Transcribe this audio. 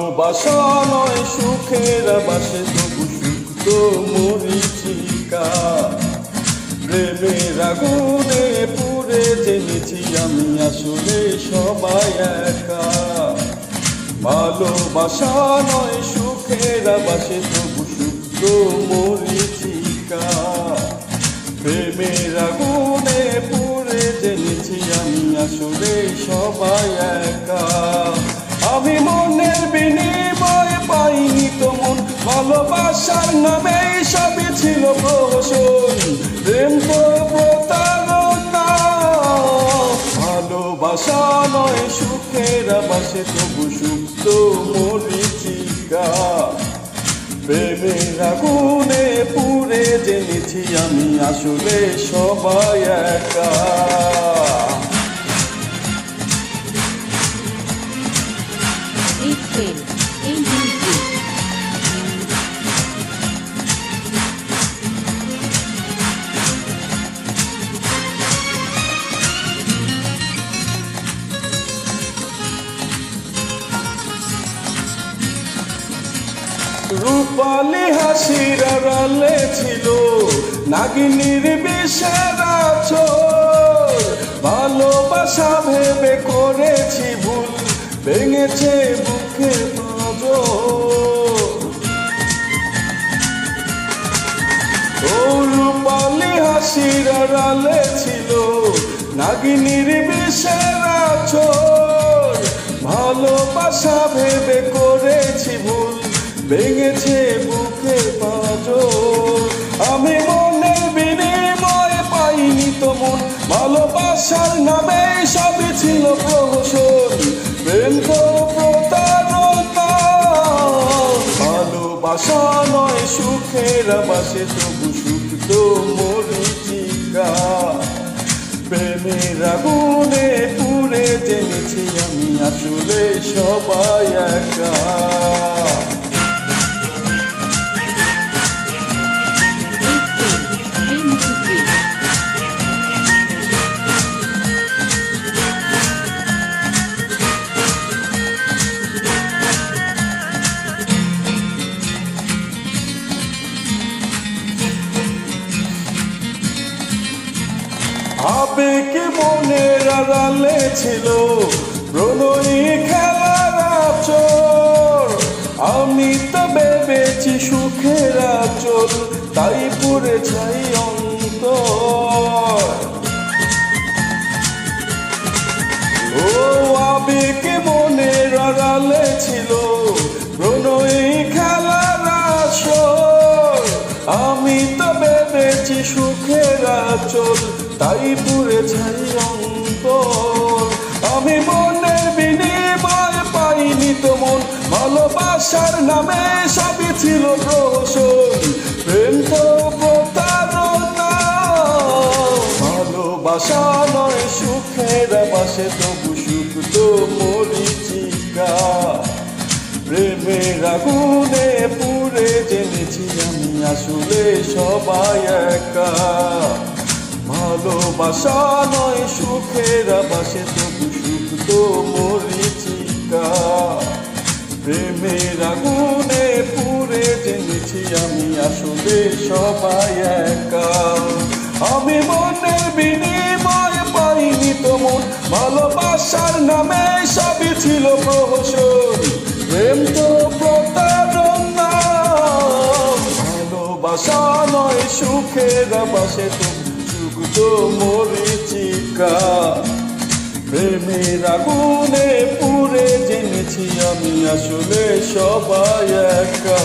ভালোবাসা নয় সুখের আবাসে তবু সুখ তো মরীচিকা। প্রেমের আগুনে পুড়ে জেনেছি আমি আসলে সবাই একা। ভালোবাসা নয় সুখের আবাসে তবু সুখ তো মরীচিকা। প্রেমের আগুনে পুড়ে জেনেছি আমি আসলে সবাই একা। আমি মনের বিনিময়ে পাইনি তো মন, ভালোবাসার নামে সবই ছিল প্রহসন। প্রেম তো প্রতারণা। ভালোবাসা নয় সুখের আবাসে তবু সুখ তো মরীচিকা। প্রেমের আগুনে পুড়ে জেনেছি আমি আসলে সবাই একা। রূপালি হাসির আড়ালে ছিল নাগিনীর বিষের আঁচল। ভালোবাসা ভেবে করেছি ভুল, ভেঙেছে বুকের পাঁজর। ও রূপালি হাসির আড়ালে ছিল নাগিনীর বিষের আঁচল। ভালোবাসা ভেবে করেছি ভুল, ভেঙেছে বুকের পাঁজর। আমি মনের বিনিময়ে পাইনি তো মন, ভালোবাসার নামে সবই ছিল প্রহসন। প্রেম তো প্রতারণা। ভালোবাসা নয় সুখের আবাসে তবু সুখ তো মরীচিকা। প্রেমের আগুনে পুড়ে জেনেছি আমি আসলে সবাই একা। আবেগ মনের আড়ালে ছিল প্রণয়ী খেলার আঁচল। আমি তো ভেবেছি সুখের আঁচল, তাই পুড়ে ছাই অন্তর। ও আবেগ মনের আড়ালে ছিল প্রণয়ী খেলার আঁচল। আমি তো ভেবেছি সুখের আঁচল, তাই পুড়ে ছাই অন্তর। আমি মনের বিনিময়ে পাইনি তো মন, ভালোবাসার নামে সবই ছিল প্রহসন। প্রেম তো প্রতারণা। ভালোবাসা নয় সুখের আবাসে তবু সুখ তো মরীচিকা। প্রেমের আগুনে পুড়ে জেনেছি আমি আসলে সবাই একা। ভালোবাসা নয় সুখের আবাসে তবু সুখ তো মরীচিকা। প্রেমের আগুনে পুড়ে জেনেছি আমি আসলে সবাই একা। আমি মনের বিনিময়ে পাইনি তো মন, ভালোবাসার নামে সবই ছিল প্রহসন। প্রেম তো প্রতারণা। ভালোবাসা নয় সুখের আবাসে তবু সুখ তো মরীচিকা। প্রেমের আগুনে পুড়ে জেনেছি আমি আসলে সবাই একা।